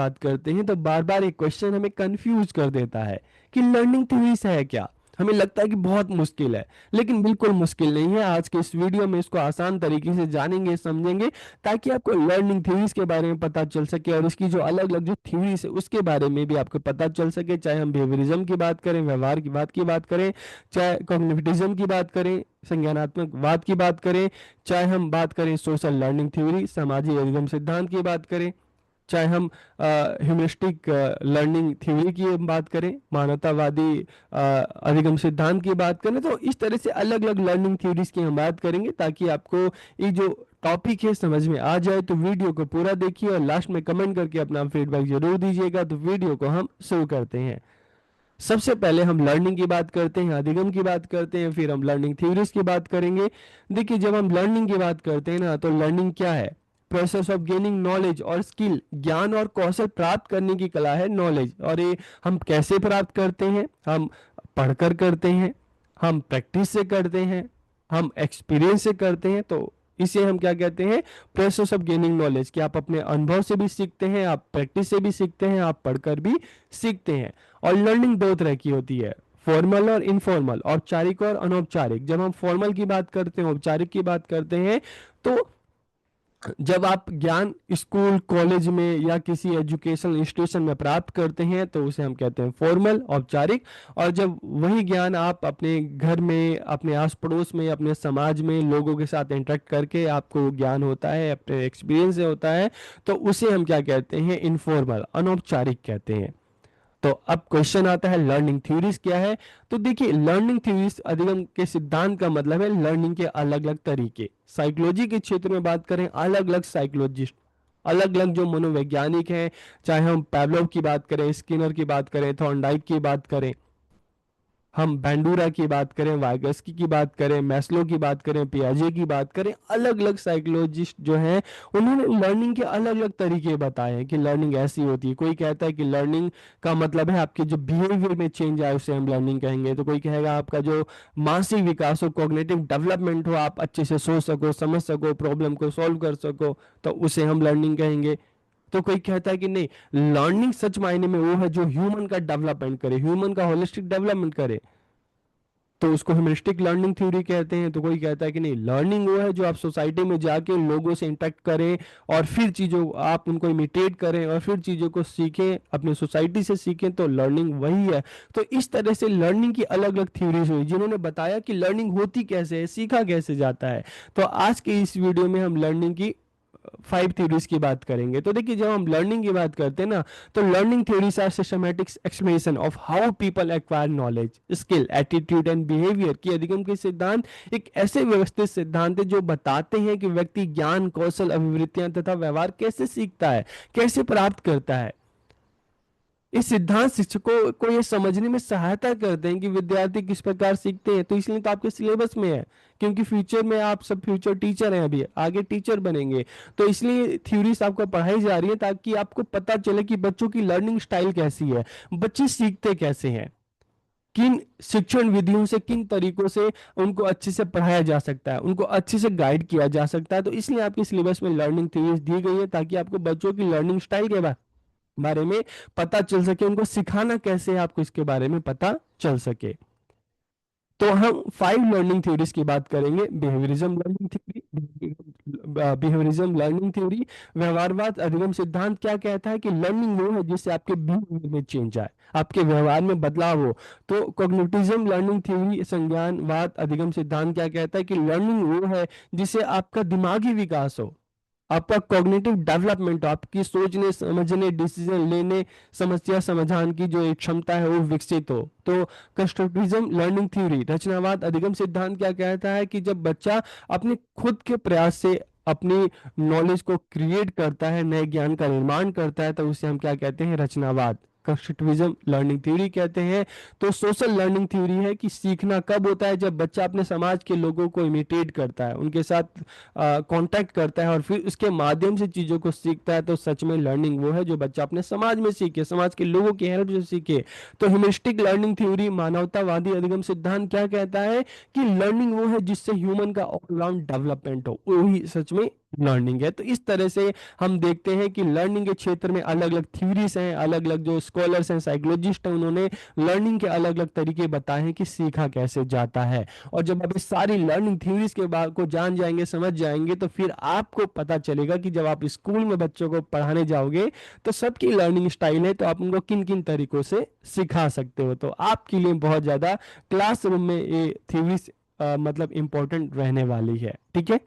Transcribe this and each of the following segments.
बात करते हैं तो बार बार एक क्वेश्चन हमें कंफ्यूज कर देता है कि लर्निंग थ्योरीज है क्या। हमें लगता है कि बहुत मुश्किल है, लेकिन बिल्कुल मुश्किल नहीं है। आज के इस वीडियो में इसको आसान तरीके से जानेंगे, समझेंगे, ताकि आपको लर्निंग थ्योरीज के बारे में पता चल सके और इसकी जो अलग अलग जो थ्योरीज है उसके बारे में भी आपको पता चल सके। चाहे हम बिहेवियरिज्म की बात करें, व्यवहार की बात करें, चाहे कॉग्निटिविज्म की बात करें, संज्ञानात्मक वाद की बात करें, चाहे हम बात करें सोशल लर्निंग थ्योरी, सामाजिक अधिगम सिद्धांत की बात करें, चाहे हम ह्यूमरिस्टिक लर्निंग थ्योरी की बात करें, मानवतावादी अधिगम सिद्धांत की बात करें, तो इस तरह से अलग अलग लर्निंग थ्योरीज की हम बात करेंगे ताकि आपको ये जो टॉपिक है समझ में आ जाए। तो वीडियो को पूरा देखिए और लास्ट में कमेंट करके अपना फीडबैक जरूर दीजिएगा। तो वीडियो को हम शुरू करते हैं। सबसे पहले हम लर्निंग की बात करते हैं, अधिगम की बात करते हैं, फिर हम लर्निंग थ्योरीज की बात करेंगे। देखिए, जब हम लर्निंग की बात करते हैं ना, तो लर्निंग क्या है? प्रोसेस ऑफ गेनिंग नॉलेज और स्किल, ज्ञान और कौशल प्राप्त करने की कला है नॉलेज। और ये हम कैसे प्राप्त करते हैं? हम पढ़कर करते हैं, हम प्रैक्टिस से करते हैं, हम एक्सपीरियंस से करते हैं। तो इसे हम क्या कहते हैं? Process of gaining knowledge. कि आप अपने अनुभव से भी सीखते हैं, आप प्रैक्टिस से भी सीखते हैं, आप पढ़कर भी सीखते हैं। और लर्निंग दो तरह की होती है, फॉर्मल और इनफॉर्मल, औपचारिक और अनौपचारिक। जब हम फॉर्मल की बात करते हैं, औपचारिक की बात करते हैं, तो जब आप ज्ञान स्कूल कॉलेज में या किसी एजुकेशनल इंस्टीट्यूशन में प्राप्त करते हैं तो उसे हम कहते हैं फॉर्मल, औपचारिक। और जब वही ज्ञान आप अपने घर में, अपने आस पड़ोस में, अपने समाज में लोगों के साथ इंटरेक्ट करके आपको ज्ञान होता है, अपने एक्सपीरियंस से होता है, तो उसे हम क्या कहते हैं? इनफॉर्मल, अनौपचारिक कहते हैं। तो अब क्वेश्चन आता है लर्निंग थ्योरीज क्या है। तो देखिए, लर्निंग थ्योरीज अधिगम के सिद्धांत का मतलब है लर्निंग के अलग अलग तरीके। साइकोलॉजी के क्षेत्र में बात करें, अलग अलग साइकोलॉजिस्ट, अलग अलग जो मनोवैज्ञानिक हैं, चाहे हम पैवलोव की बात करें, स्किनर की बात करें, थॉर्नडाइक की बात करें, हम बैंडूरा की बात करें, वाइगस्की की बात करें, मैस्लो की बात करें, पियाजे की बात करें, अलग अलग साइकोलॉजिस्ट जो हैं उन्होंने लर्निंग के अलग अलग तरीके बताए हैं कि लर्निंग ऐसी होती है। कोई कहता है कि लर्निंग का मतलब है आपके जो बिहेवियर में चेंज आए उसे हम लर्निंग कहेंगे। तो कोई कहेगा आपका जो मानसिक विकास हो, कॉग्निटिव डेवलपमेंट हो, आप अच्छे से सोच सको, समझ सको, प्रॉब्लम को सॉल्व कर सको, तो उसे हम लर्निंग कहेंगे। तो कोई कहता है कि नहीं, लर्निंग सच मायने में वो है जो ह्यूमन का डेवलपमेंट करे, ह्यूमन का होलिस्टिक डेवलपमेंट करे, तो उसको ह्यूमरिस्टिक लर्निंग थ्योरी कहते हैं। तो कोई कहता है कि नहीं, लर्निंग वो है जो आप सोसाइटी में जाके लोगों से इंटरेक्ट करें और फिर चीज़ों आप उनको इमिटेट करें और फिर चीज़ों को सीखें, अपने सोसाइटी से सीखें, तो लर्निंग वही है। तो इस तरह से लर्निंग की अलग अलग थ्योरीज हुई जिन्होंने बताया कि लर्निंग होती कैसे है, सीखा कैसे जाता है। तो आज के इस वीडियो में हम लर्निंग की 5 थ्योरीज की बात करेंगे। तो देखिए, जब हम लर्निंग की बात करते हैं ना, तो learning theories are systematic explanation of how people acquire knowledge, skill, attitude and behaviour. की अधिगम के सिद्धांत एक ऐसे व्यवस्थित सिद्धांत है जो बताते हैं कि व्यक्ति ज्ञान, कौशल, अभिवृत्तियां तथा व्यवहार कैसे सीखता है, कैसे प्राप्त करता है। इस सिद्धांत शिक्षकों को ये समझने में सहायता करते हैं कि विद्यार्थी किस प्रकार सीखते हैं। तो इसलिए तो आपके सिलेबस में है, क्योंकि फ्यूचर में आप सब फ्यूचर टीचर हैं, अभी आगे टीचर बनेंगे। तो इसलिए थ्योरीज आपको पढ़ाई जा रही है ताकि आपको पता चले कि बच्चों की लर्निंग स्टाइल कैसी है, बच्चे सीखते कैसे हैं, किन शिक्षण विधियों से, किन तरीकों से उनको अच्छे से पढ़ाया जा सकता है, उनको अच्छे से गाइड किया जा सकता है। तो इसलिए आपके सिलेबस में लर्निंग थ्योरीज दी गई है ताकि आपको बच्चों की लर्निंग स्टाइल के बारे में पता चल सके, उनको सिखाना कैसे है आपको इसके बारे में पता चल सके। तो हम 5 लर्निंग थ्योरीज की बात करेंगे। Behaviourism learning theory, behaviourism learning theory, व्यवहारवाद अधिगम सिद्धांत क्या कहता है कि लर्निंग वो है जिससे आपके बिहेवियर में चेंज आए, आपके व्यवहार में बदलाव हो। तो कॉग्निटिज्म लर्निंग थ्योरी, संज्ञानवाद अधिगम सिद्धांत क्या कहता है कि लर्निंग वो है जिससे आपका दिमागी विकास हो, आपका कॉग्निटिव डेवलपमेंट हो, आपकी सोचने समझने डिसीजन लेने, समस्या समाधान की जो एक क्षमता है वो विकसित हो। तो कंस्ट्रक्टिविज्म लर्निंग थ्योरी, रचनावाद अधिगम सिद्धांत क्या कहता है कि जब बच्चा अपने खुद के प्रयास से अपनी नॉलेज को क्रिएट करता है, नए ज्ञान का निर्माण करता है, तो उसे हम क्या कहते हैं? रचनावाद। कंस्ट्रक्टिविज्म लर्निंग थ्योरी कहते हैं। तो सोशल लर्निंग थ्योरी है कि सीखना कब होता है? जब बच्चा अपने समाज के लोगों को इमिटेट करता है, उनके साथ कांटेक्ट करता है और फिर उसके माध्यम से चीज़ों को सीखता है। तो सच में लर्निंग वो है जो बच्चा अपने समाज में सीखे, समाज के लोगों की हेल्प से सीखे। तो ह्यूमरिस्टिक लर्निंग थ्योरी, मानवतावादी अधिगम सिद्धांत क्या कहता है कि लर्निंग वो है जिससे ह्यूमन का ऑलराउंड डेवलपमेंट हो, वही सच में लर्निंग है। तो इस तरह से हम देखते हैं कि लर्निंग के क्षेत्र में अलग अलग थ्योरीज हैं, अलग अलग जो स्कॉलर्स हैं, साइकोलॉजिस्ट हैं, उन्होंने लर्निंग के अलग अलग तरीके बताए हैं कि सीखा कैसे जाता है। और जब आप इस सारी लर्निंग थ्योरीज के बारे को जान जाएंगे, समझ जाएंगे, तो फिर आपको पता चलेगा कि जब आप स्कूल में बच्चों को पढ़ाने जाओगे तो सबकी लर्निंग स्टाइल है, तो आप उनको किन किन तरीकों से सिखा सकते हो। तो आपके लिए बहुत ज्यादा क्लासरूम में ये थ्योरीज मतलब इंपॉर्टेंट रहने वाली है। ठीक है।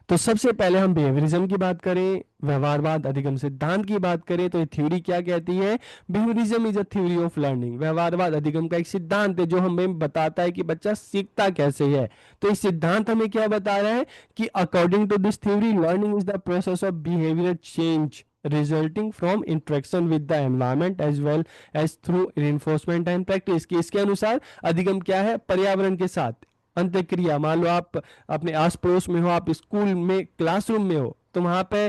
तो सबसे पहले हम बिहेवियरिज्म की बात करें, व्यवहारवाद अधिगम सिद्धांत की बात करें, तो ये थ्योरी क्या कहती है? Behaviourism is a theory of learning. व्यवहारवाद अधिगम का एक सिद्धांत है जो हमें बताता है कि बच्चा सीखता कैसे है। तो इस सिद्धांत हमें क्या बता रहा है कि according to this theory learning is the process of behaviour change resulting from interaction with the environment as well as through reinforcement and practice। कि इसके अनुसार अधिगम क्या है? पर्यावरण के साथ अंतःक्रिया। मान लो आप अपने आस पड़ोस में हो, आप स्कूल में क्लासरूम में हो, तो वहां पे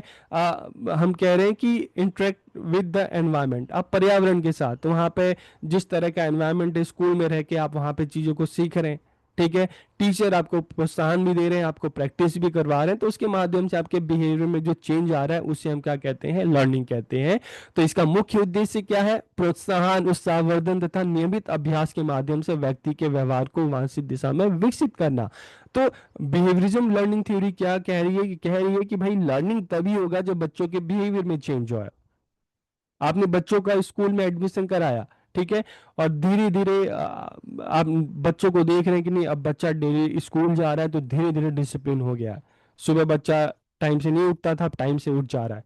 हम कह रहे हैं कि इंटरेक्ट विद द एनवायरनमेंट, आप पर्यावरण के साथ, तो वहां पे जिस तरह का एनवायरनमेंट है स्कूल में रह के आप वहां पे चीजों को सीख रहे हैं। ठीक है। टीचर आपको प्रोत्साहन भी दे रहे हैं, आपको प्रैक्टिस भी करवा रहे हैं, तो उसके माध्यम से आपके बिहेवियर में जो चेंज आ रहा है उसे हम क्या कहते हैं? लर्निंग कहते हैं। तो इसका मुख्य उद्देश्य क्या है? प्रोत्साहन, उत्साहवर्धन तथा नियमित अभ्यास के माध्यम से व्यक्ति के व्यवहार को वांछित दिशा में विकसित करना। तो बिहेवियरिज्म लर्निंग थ्योरी क्या कह रही है? कह रही है कि भाई लर्निंग तभी होगा जब बच्चों के बिहेवियर में चेंज हो। आपने बच्चों का स्कूल में एडमिशन कराया, ठीक है, और धीरे धीरे आप बच्चों को देख रहे हैं कि नहीं, अब बच्चा डेली स्कूल जा रहा है, तो धीरे धीरे डिसिप्लिन हो गया है। सुबह बच्चा टाइम से नहीं उठता था, अब टाइम से उठ जा रहा है,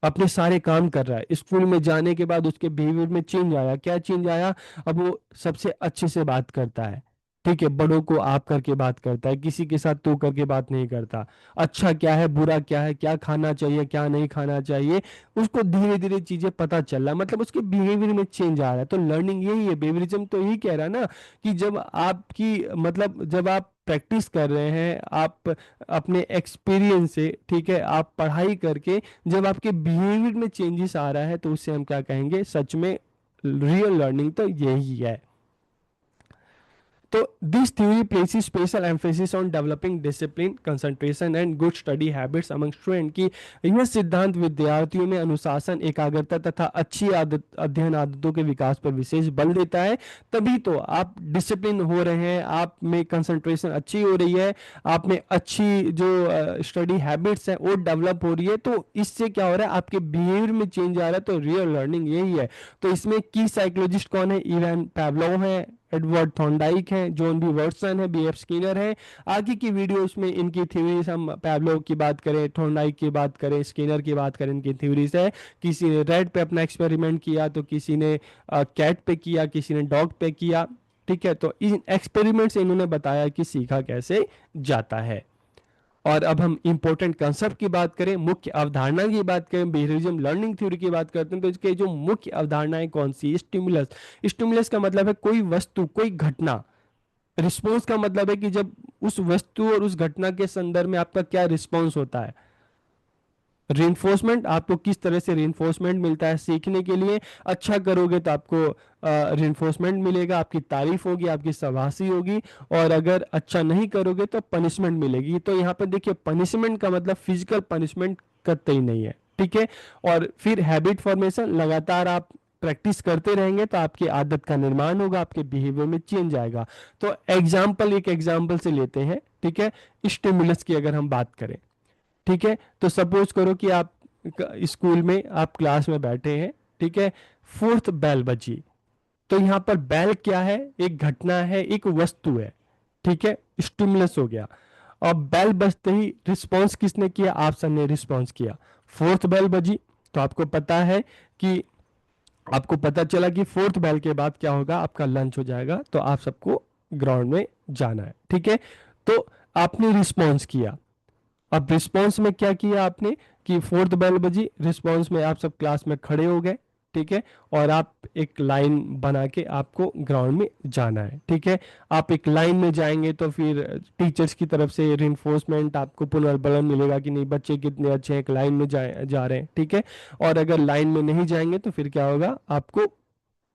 अपने सारे काम कर रहा है। स्कूल में जाने के बाद उसके बिहेवियर में चेंज आया। क्या चेंज आया? अब वो सबसे अच्छे से बात करता है। ठीक है, बड़ों को आप करके बात करता है, किसी के साथ तू करके बात नहीं करता। अच्छा क्या है, बुरा क्या है, क्या खाना चाहिए, क्या नहीं खाना चाहिए, उसको धीरे धीरे चीजें पता चल रहा है, मतलब उसके बिहेवियर में चेंज आ रहा है। तो लर्निंग यही है, बिहेवियरिज्म तो यही कह रहा है ना कि जब आपकी मतलब जब आप प्रैक्टिस कर रहे हैं, आप अपने एक्सपीरियंस से, ठीक है, आप पढ़ाई करके जब आपके बिहेवियर में चेंजेस आ रहा है, तो उसे हम क्या कहेंगे? सच में रियल लर्निंग तो यही है। तो this theory places special emphasis on developing discipline, concentration and good study habits among student. की यह सिद्धांत विद्यार्थियों में अनुशासन, एकाग्रता तथा अच्छी आदत अध्ययन आदतों के विकास पर विशेष बल देता है। तभी तो आप डिसिप्लिन हो रहे हैं, आप में कंसंट्रेशन अच्छी हो रही है, आप में अच्छी जो स्टडी हैबिट्स है वो डेवलप हो रही है। तो इससे क्या हो रहा है? आपके बिहेवियर में चेंज आ रहा है। तो रियल लर्निंग यही है। तो इसमें की साइकोलॉजिस्ट कौन है? इवान पैवलोव है, एडवर्ड थॉर्नडाइक है, जॉन बी वर्टसन है, बी एफ स्किनर है। आगे की वीडियोस में इनकी थ्योरीज, हम पैवलोव की बात करें, थॉर्नडाइक की बात करें, स्किनर की बात करें, इनकी थ्योरीज है। किसी ने रेड पे अपना एक्सपेरिमेंट किया, तो किसी ने कैट पे किया, किसी ने डॉग पे किया। ठीक है, तो इन एक्सपेरिमेंट से इन्होंने बताया कि सीखा कैसे जाता है। और अब हम इंपॉर्टेंट कंसेप्ट की बात करें, मुख्य अवधारणा की बात करें, बिहेवियरिज्म लर्निंग थ्योरी की बात करते हैं, तो इसके जो मुख्य अवधारणाएं कौन सी? स्टिमुलस। स्टिमुलस का मतलब है कोई वस्तु, कोई घटना। रिस्पॉन्स का मतलब है कि जब उस वस्तु और उस घटना के संदर्भ में आपका क्या रिस्पॉन्स होता है। रिइंफोर्समेंट, आपको किस तरह से रिइंफोर्समेंट मिलता है सीखने के लिए। अच्छा करोगे तो आपको रिइंफोर्समेंट मिलेगा, आपकी तारीफ होगी, आपकी शाबाशी होगी। और अगर अच्छा नहीं करोगे तो पनिशमेंट मिलेगी। तो यहाँ पे देखिए, पनिशमेंट का मतलब फिजिकल पनिशमेंट कतई नहीं है। ठीक है। और फिर हैबिट फॉर्मेशन, लगातार आप प्रैक्टिस करते रहेंगे तो आपकी आदत का निर्माण होगा, आपके बिहेवियर में चेंज आएगा। तो एग्जाम्पल, एक एग्जाम्पल से लेते हैं। ठीक है, स्टिमुलस की अगर हम बात करें, ठीक है, तो सपोज करो कि आप स्कूल में, आप क्लास में बैठे हैं, ठीक है, फोर्थ बेल बजी। तो यहाँ पर बेल क्या है? एक घटना है, एक वस्तु है। ठीक है, स्टिमुलस हो गया। और बेल बजते ही रिस्पॉन्स किसने किया? आप सबने रिस्पॉन्स किया। फोर्थ बेल बजी, तो आपको पता है कि आपको पता चला कि फोर्थ बेल के बाद क्या होगा? आपका लंच हो जाएगा, तो आप सबको ग्राउंड में जाना है। ठीक है, तो आपने रिस्पॉन्स किया। अब रिस्पॉन्स में क्या किया आपने कि फोर्थ बेल बजी, रिस्पॉन्स में आप सब क्लास में खड़े हो गए। ठीक है, और आप एक लाइन बना के आपको ग्राउंड में जाना है। ठीक है, आप एक लाइन में जाएंगे तो फिर टीचर्स की तरफ से रिइंफोर्समेंट, आपको पुनर्बलन मिलेगा कि नहीं, बच्चे कितने अच्छे हैं, एक लाइन में जा रहे हैं। ठीक है, और अगर लाइन में नहीं जाएंगे तो फिर क्या होगा? आपको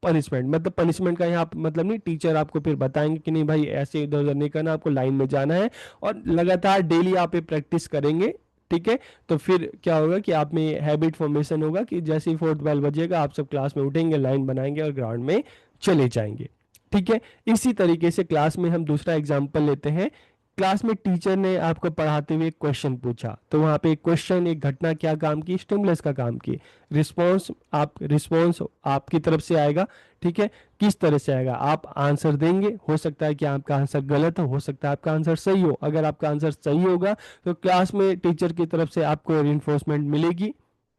पनिशमेंट, मतलब पनिशमेंट का यहाँ मतलब नहीं, टीचर आपको फिर बताएंगे कि नहीं भाई ऐसे इधर उधर नहीं करना, आपको लाइन में जाना है, और लगातार डेली आप ये प्रैक्टिस करेंगे। ठीक है, तो फिर क्या होगा कि आप में हैबिट फॉर्मेशन होगा कि जैसे ही फोर्थ बेल बजेगा आप सब क्लास में उठेंगे, लाइन बनाएंगे और ग्राउंड में चले जाएंगे। ठीक है, इसी तरीके से क्लास में हम दूसरा एग्जाम्पल लेते हैं। क्लास में टीचर ने आपको पढ़ाते हुए एक क्वेश्चन पूछा, तो वहां पे एक क्वेश्चन, एक घटना क्या काम की, स्टिमुलस का काम की। रिस्पॉन्स आपकी तरफ से आएगा। ठीक है, किस तरह से आएगा, आप आंसर देंगे, हो सकता है कि आपका आंसर गलत हो सकता है आपका आंसर सही हो। अगर आपका आंसर सही होगा तो क्लास में टीचर की तरफ से आपको रिइंफोर्समेंट मिलेगी,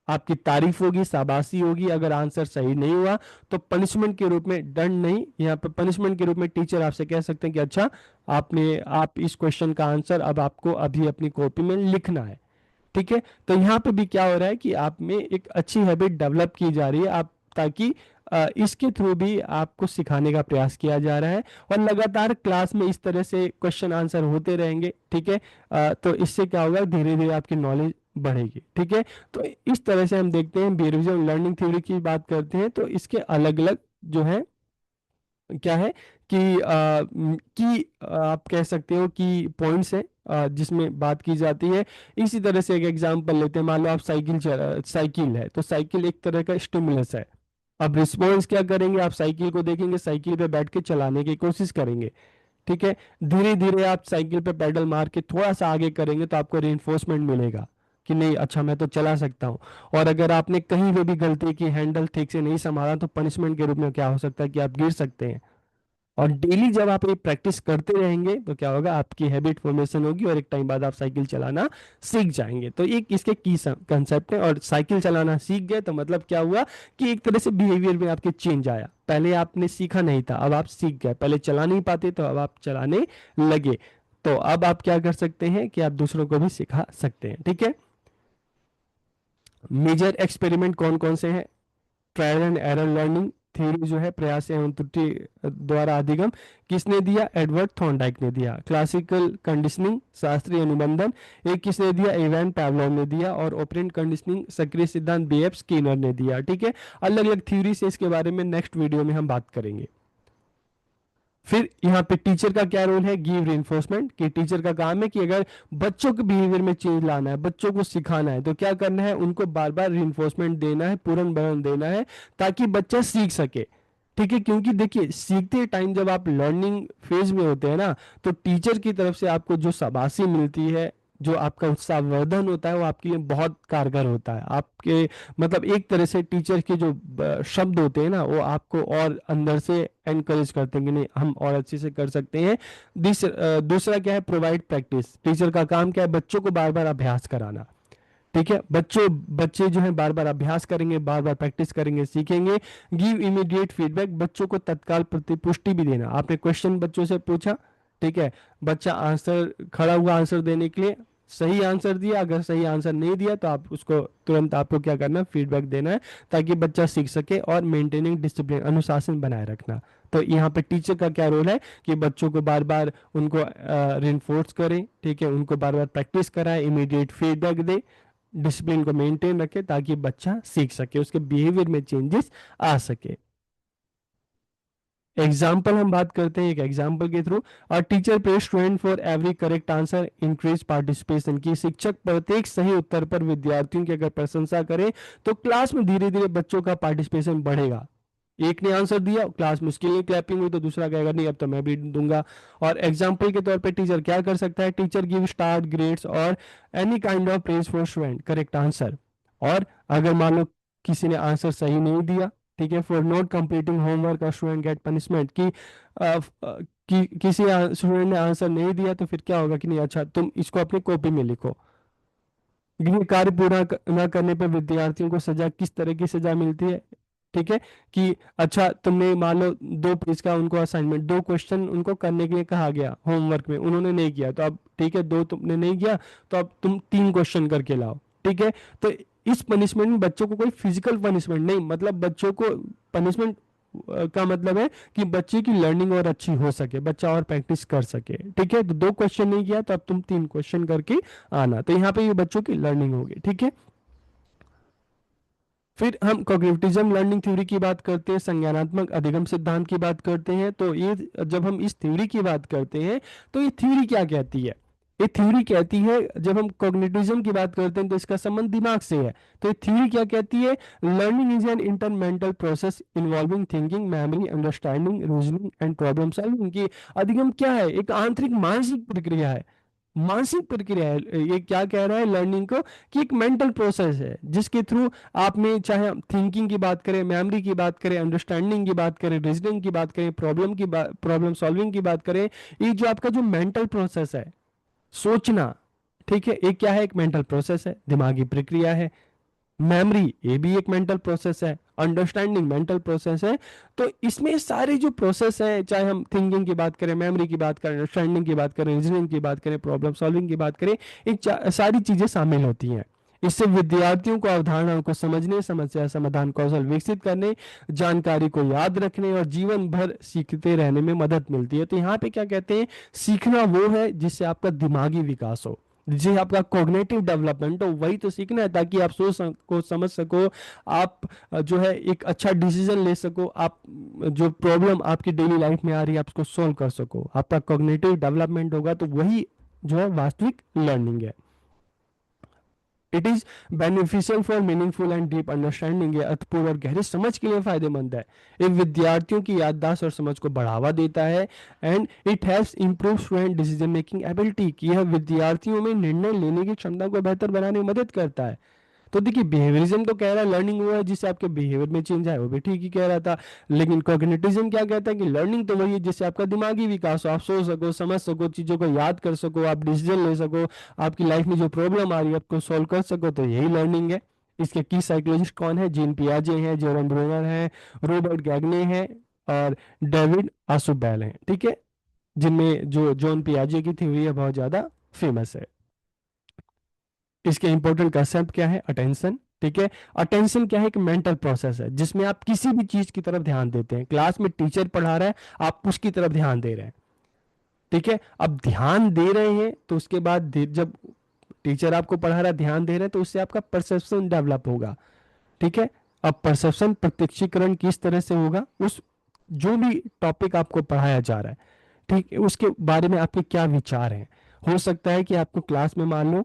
आपकी तारीफ होगी, शाबाशी होगी। अगर आंसर सही नहीं हुआ तो पनिशमेंट के रूप में, दंड नहीं, यहाँ पे पनिशमेंट के रूप में टीचर आपसे कह सकते हैं कि अच्छा आप इस क्वेश्चन का आंसर अब आपको अभी अपनी कॉपी में लिखना है। ठीक है, तो यहाँ पे भी क्या हो रहा है कि आप में एक अच्छी हैबिट डेवलप की जा रही है, आप ताकि इसके थ्रू भी आपको सिखाने का प्रयास किया जा रहा है, और लगातार क्लास में इस तरह से क्वेश्चन आंसर होते रहेंगे। ठीक है, तो इससे क्या होगा, धीरे धीरे आपकी नॉलेज बढ़ेगी। ठीक है, तो इस तरह से हम देखते हैं बिहेवियरल लर्निंग थ्योरी की बात करते हैं तो इसके अलग अलग जो है क्या है कि आप कह सकते हो कि पॉइंट्स है जिसमें बात की जाती है। इसी तरह से एक एग्जांपल लेते हैं, मान लो आप साइकिल है, तो साइकिल एक तरह का स्टिमुलस है। अब रिस्पॉन्स क्या करेंगे, आप साइकिल को देखेंगे, साइकिल पे बैठ के चलाने की कोशिश करेंगे। ठीक है, धीरे धीरे आप साइकिल पे पेडल मार के थोड़ा सा आगे करेंगे तो आपको रिइंफोर्समेंट मिलेगा कि नहीं अच्छा मैं तो चला सकता हूँ। और अगर आपने कहीं पे भी गलती की, हैंडल ठीक से नहीं संभाला, तो पनिशमेंट के रूप में क्या हो सकता है कि आप गिर सकते हैं। और डेली जब आप ये प्रैक्टिस करते रहेंगे तो क्या होगा, आपकी हैबिट फॉर्मेशन होगी और एक टाइम बाद आप साइकिल चलाना सीख जाएंगे। तो एक इसके की कंसेप्ट है, और साइकिल चलाना सीख गए तो मतलब क्या हुआ कि एक तरह से बिहेवियर में आपके चेंज आया। पहले आपने सीखा नहीं था, अब आप सीख गए, पहले चला नहीं पाते तो अब आप चलाने लगे। तो अब आप क्या कर सकते हैं कि आप दूसरों को भी सिखा सकते हैं। ठीक है, मेजर एक्सपेरिमेंट कौन कौन से हैं, trial and error learning theory जो है, प्रयास एवं त्रुटि द्वारा अधिगम, किसने दिया, एडवर्ड थॉर्नडाइक ने दिया। क्लासिकल कंडीशनिंग, शास्त्रीय अनुबंधन, एक किसने दिया, इवान पावलोव ने दिया। और ऑपरेंट कंडीशनिंग, सक्रिय सिद्धांत, बीएफ स्किनर ने दिया। ठीक है, अलग अलग थ्योरी से इसके बारे में नेक्स्ट वीडियो में हम बात करेंगे। फिर यहाँ पे टीचर का क्या रोल है, गिव रिइंफोर्समेंट, कि टीचर का काम है कि अगर बच्चों के बिहेवियर में चेंज लाना है, बच्चों को सिखाना है, तो क्या करना है, उनको बार बार रिइंफोर्समेंट देना है, पूर्ण बयान देना है, ताकि बच्चा सीख सके। ठीक है, क्योंकि देखिए सीखते टाइम जब आप लर्निंग फेज में होते हैं ना, तो टीचर की तरफ से आपको जो शाबाशी मिलती है, जो आपका उत्साहवर्धन होता है, वो आपके लिए बहुत कारगर होता है। आपके मतलब एक तरह से टीचर के जो शब्द होते हैं ना, वो आपको और अंदर से एनकरेज करते हैं कि नहीं हम और अच्छे से कर सकते हैं। दूसरा क्या है, प्रोवाइड प्रैक्टिस, टीचर का काम क्या है, बच्चों को बार बार अभ्यास कराना। ठीक है, बच्चे जो है बार बार अभ्यास करेंगे, बार बार प्रैक्टिस करेंगे, सीखेंगे। गिव इमीडिएट फीडबैक, बच्चों को तत्काल प्रतिपुष्टि भी देना। आपने क्वेश्चन बच्चों से पूछा, ठीक है, बच्चा आंसर खड़ा हुआ आंसर देने के लिए, सही आंसर दिया, अगर सही आंसर नहीं दिया तो आप उसको तुरंत आपको क्या करना, फीडबैक देना है, ताकि बच्चा सीख सके। और मेंटेनिंग डिसिप्लिन, अनुशासन बनाए रखना। तो यहाँ पे टीचर का क्या रोल है कि बच्चों को बार बार उनको रिइंफोर्स करें, ठीक है, उनको बार बार प्रैक्टिस कराएं, इमीडिएट फीडबैक दे, डिसिप्लिन को मेंटेन रखे, ताकि बच्चा सीख सके, उसके बिहेवियर में चेंजेस आ सके। एग्जाम्पल हम बात करते हैं एक एग्जाम्पल के थ्रू। और टीचर पे student for every correct answer increase participation, की शिक्षक प्रत्येक सही उत्तर पर विद्यार्थियों की अगर प्रशंसा करे तो क्लास में धीरे धीरे बच्चों का पार्टिसिपेशन बढ़ेगा। एक ने आंसर दिया, क्लास मुश्किल नहीं क्लैपिंग हुई, तो दूसरा कहेगा नहीं अब तो मैं भी दूंगा। और एग्जाम्पल के तौर पे टीचर क्या कर सकता है, टीचर गिव स्टार ग्रेड्स और any kind of praise for student correct answer. और अगर मान लो किसी ने आंसर सही नहीं दिया, ठीक है, फॉर नॉट कंप्लीटिंग होमवर्क और स्टूडेंट गेट पनिशमेंट, किसी स्टूडेंट ने आंसर नहीं दिया तो फिर क्या होगा कि नहीं अच्छा तुम इसको अपनी कॉपी में लिखो। गृह कार्य पूरा न करने पर विद्यार्थियों को सजा, किस तरह की सजा मिलती है, ठीक है, कि अच्छा तुमने मान लो 2 पेज का उनको असाइनमेंट, 2 क्वेश्चन उनको करने के लिए कहा गया होमवर्क में, उन्होंने नहीं किया, तो अब ठीक है 2 तुमने नहीं किया, तो अब तुम 3 क्वेश्चन करके लाओ। ठीक है, तो इस पनिशमेंट में बच्चों को कोई फिजिकल पनिशमेंट नहीं, मतलब बच्चों को पनिशमेंट का मतलब है कि बच्चे की लर्निंग और अच्छी हो सके, बच्चा और प्रैक्टिस कर सके। ठीक है, तो 2 क्वेश्चन नहीं किया तो अब तुम 3 क्वेश्चन करके आना, तो यहाँ पे ये बच्चों की लर्निंग होगी। ठीक है, फिर हम कॉग्निटिविज्म लर्निंग थ्योरी की बात करते हैं, संज्ञानात्मक अधिगम सिद्धांत की बात करते हैं। तो ये जब हम इस थ्योरी की बात करते हैं तो ये थ्योरी क्या कहती है? ये थ्योरी कहती है, जब हम कॉग्निटिविज्म की बात करते हैं तो इसका संबंध दिमाग से है। तो ये थ्योरी क्या कहती है? Learning is an intermental process involving thinking, memory, understanding, reasoning and problem solving. की अधिगम क्या है? एक आंतरिक मानसिक प्रक्रिया है। मानसिक प्रक्रिया है। ये क्या कह रहा है लर्निंग को? कि एक मेंटल प्रोसेस है जिसके थ्रू आप में, चाहे हम थिंकिंग की बात करें, मेमोरी की बात करें, अंडरस्टैंडिंग की बात करें, रीजनिंग की बात करें, प्रॉब्लम सॉल्विंग की बात करें, ये जो आपका जो मेंटल प्रोसेस है, सोचना, ठीक है, एक क्या है? एक मेंटल प्रोसेस है, दिमागी प्रक्रिया है। मेमोरी, ये भी एक मेंटल प्रोसेस है। अंडरस्टैंडिंग मेंटल प्रोसेस है। तो इसमें सारे जो प्रोसेस है, चाहे हम थिंकिंग की बात करें, मेमोरी की बात करें, अंडरस्टैंडिंग की बात करें, रीजनिंग की बात करें, प्रॉब्लम सॉल्विंग की बात करें, सारी चीजें शामिल होती हैं। इससे विद्यार्थियों को अवधारणाओं को समझने, समस्या समाधान कौशल विकसित करने, जानकारी को याद रखने और जीवन भर सीखते रहने में मदद मिलती है। तो यहाँ पे क्या कहते हैं? सीखना वो है जिससे आपका दिमागी विकास हो, जी आपका कॉग्निटिव डेवलपमेंट हो। वही तो सीखना है, ताकि आप सोच सको, समझ सको, आप जो है एक अच्छा डिसीजन ले सको, आप जो प्रॉब्लम आपकी डेली लाइफ में आ रही है आप उसको सॉल्व कर सको। आपका कॉग्निटिव डेवलपमेंट होगा तो वही जो है वास्तविक लर्निंग है। It is beneficial for meaningful and deep understanding. ये अर्थपूर्ण और गहरी समझ के लिए फायदेमंद है। ये विद्यार्थियों की याददाश्त और समझ को बढ़ावा देता है। And it helps improve student decision making ability, कि यह विद्यार्थियों में निर्णय लेने की क्षमता को बेहतर बनाने में मदद करता है। तो देखिए, बिहेवियरिज्म तो कह रहा है लर्निंग वो है जिससे आपके बिहेवियर में चेंज आए, वो भी ठीक ही कह रहा था। लेकिन कॉग्निटिज्म क्या कहता है? कि लर्निंग तो वही है जिससे आपका दिमागी विकास हो, आप सोच सको, समझ सको, चीज़ों को याद कर सको, आप डिसीजन ले सको, आपकी लाइफ में जो प्रॉब्लम आ रही है आपको सॉल्व कर सको, तो यही लर्निंग है। इसके की साइकोलॉजिस्ट कौन है? जीन पियाजे हैं, जेरोम ब्रूनर हैं, रॉबर्ट गैगने हैं और डेविड आसुबेल हैं, ठीक है, जिनमें जो जॉन पियाजे की थ्योरी है बहुत ज़्यादा फेमस है। इसके इंपॉर्टेंट कंसेप्ट क्या है? अटेंशन, ठीक है। अटेंशन क्या है? एक मेंटल प्रोसेस है जिसमें आप किसी भी चीज की तरफ ध्यान देते हैं। क्लास में टीचर पढ़ा रहा है, आप उसकी तरफ ध्यान दे रहे हैं, ठीक है। अब ध्यान दे रहे हैं तो उसके बाद जब टीचर आपको पढ़ा रहा है, ध्यान दे रहे हैं, तो उससे आपका परसेप्शन डेवलप होगा, ठीक है। अब परसेप्शन प्रत्यक्षीकरण किस तरह से होगा? उस जो भी टॉपिक आपको पढ़ाया जा रहा है, ठीक है, उसके बारे में आपके क्या विचार हैं। हो सकता है कि आपको क्लास में मान लो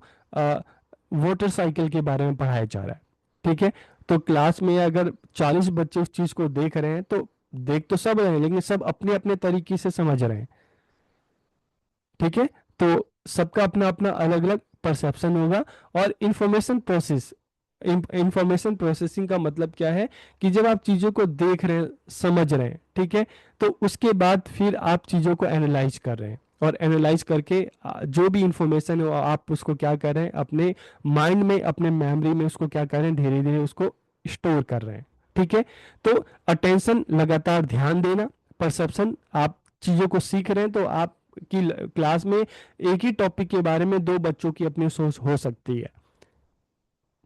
मोटर साइकिल के बारे में पढ़ाया जा रहा है, ठीक है। तो क्लास में अगर 40 बच्चे उस चीज को देख रहे हैं, तो देख तो सब रहे हैं लेकिन सब अपने अपने तरीके से समझ रहे हैं, ठीक है। तो सबका अपना अपना अलग अलग परसेप्शन होगा। और इंफॉर्मेशन प्रोसेसिंग का मतलब क्या है? कि जब आप चीज़ों को देख रहे हैं, समझ रहे हैं, ठीक है, तो उसके बाद फिर आप चीज़ों को एनालाइज कर रहे हैं, और एनालाइज करके जो भी इंफॉर्मेशन है वो आप उसको क्या कर रहे हैं? अपने माइंड में, अपने मेमोरी में उसको क्या कर रहे हैं? धीरे धीरे उसको स्टोर कर रहे हैं, ठीक है। तो अटेंशन लगातार ध्यान देना, परसेप्शन आप चीज़ों को सीख रहे हैं, तो आप की क्लास में एक ही टॉपिक के बारे में दो बच्चों की अपनी सोच हो सकती है,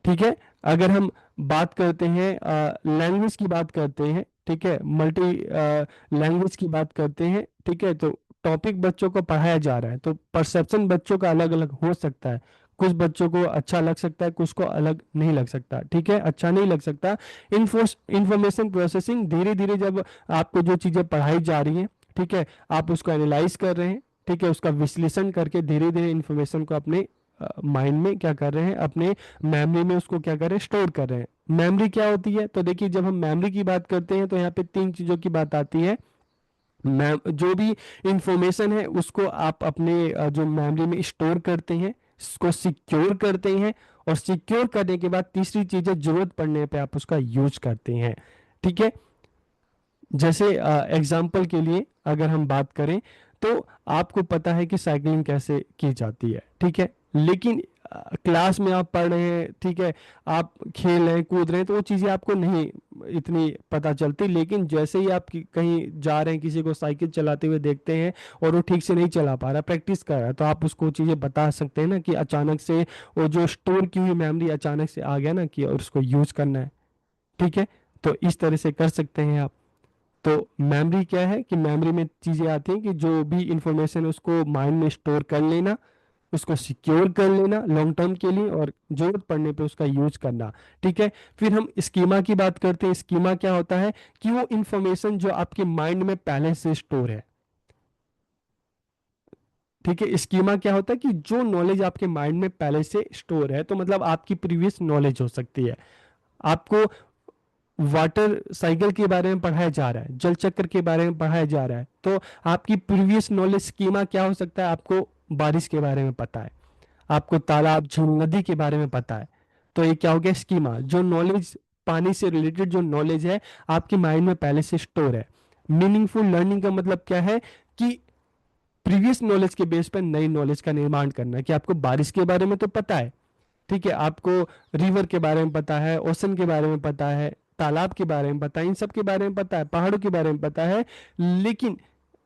ठीक है। अगर हम बात करते हैं लैंग्वेज की बात करते हैं, ठीक है, मल्टी लैंग्वेज की बात करते हैं, ठीक है, तो टॉपिक बच्चों को पढ़ाया जा रहा है तो परसेप्शन बच्चों का अलग अलग हो सकता है। कुछ बच्चों को अच्छा लग सकता है, कुछ को अलग नहीं लग सकता, ठीक है, अच्छा नहीं लग सकता। इंफॉर्मेशन प्रोसेसिंग, धीरे धीरे जब आपको जो चीज़ें पढ़ाई जा रही हैं, ठीक है, आप उसको एनालाइज कर रहे हैं, ठीक है, उसका विश्लेषण करके धीरे धीरे इंफॉर्मेशन को अपने माइंड में क्या कर रहे हैं? अपने मेमोरी में उसको क्या कर रहे हैं? स्टोर कर रहे हैं। मेमोरी क्या होती है? तो देखिए, जब हम मेमोरी की बात करते हैं तो यहाँ पे तीन चीजों की बात आती है। जो भी इंफॉर्मेशन है उसको आप अपने जो मेमोरी में स्टोर करते हैं, इसको सिक्योर करते हैं, और सिक्योर करने के बाद तीसरी चीज है, जरूरत पड़ने पे आप उसका यूज करते हैं, ठीक है। जैसे एग्जाम्पल के लिए अगर हम बात करें, तो आपको पता है कि साइकिलिंग कैसे की जाती है, ठीक है, लेकिन क्लास में आप पढ़ रहे हैं, ठीक है, आप खेल रहे हैं, कूद रहे हैं, तो वो चीज़ें आपको नहीं इतनी पता चलती। लेकिन जैसे ही आप कहीं जा रहे हैं, किसी को साइकिल चलाते हुए देखते हैं और वो ठीक से नहीं चला पा रहा, प्रैक्टिस कर रहा है, तो आप उसको चीज़ें बता सकते हैं ना, कि अचानक से वो जो स्टोर की हुई मेमोरी अचानक से आ गया ना, कि और उसको यूज करना है, ठीक है। तो इस तरह से कर सकते हैं आप। तो मेमोरी क्या है? कि मेमोरी में चीजें आती हैं कि जो भी इंफॉर्मेशन है उसको माइंड में स्टोर कर लेना, उसको सिक्योर कर लेना लॉन्ग टर्म के लिए और जरूरत पड़ने पे उसका यूज करना। ठीक है, फिर हम स्कीमा की बात करते हैं। स्कीमा क्या होता है कि वो इंफॉर्मेशन जो आपके माइंड में पहले से स्टोर है। ठीक है, स्कीमा क्या होता है कि जो नॉलेज आपके माइंड में पहले से स्टोर है, तो मतलब आपकी प्रीवियस नॉलेज हो सकती है। आपको वाटर साइकिल के बारे में पढ़ाया जा रहा है, जल चक्र के बारे में पढ़ाया जा रहा है, तो आपकी प्रीवियस नॉलेज स्कीमा क्या हो सकता है? आपको बारिश के बारे में पता है, आपको तालाब झील नदी के बारे में पता है, तो ये क्या हो गया? स्कीमा। जो नॉलेज पानी से रिलेटेड जो नॉलेज है आपके माइंड में पहले से स्टोर है। मीनिंगफुल लर्निंग का मतलब क्या है कि प्रीवियस नॉलेज के बेस पर नई नॉलेज का निर्माण करना। कि आपको बारिश के बारे में तो पता है, ठीक है, आपको रिवर के बारे में पता है, ओशन के बारे में पता है, तालाब के बारे में पता है, इन सब के बारे में पता है, पहाड़ों के बारे में पता है, लेकिन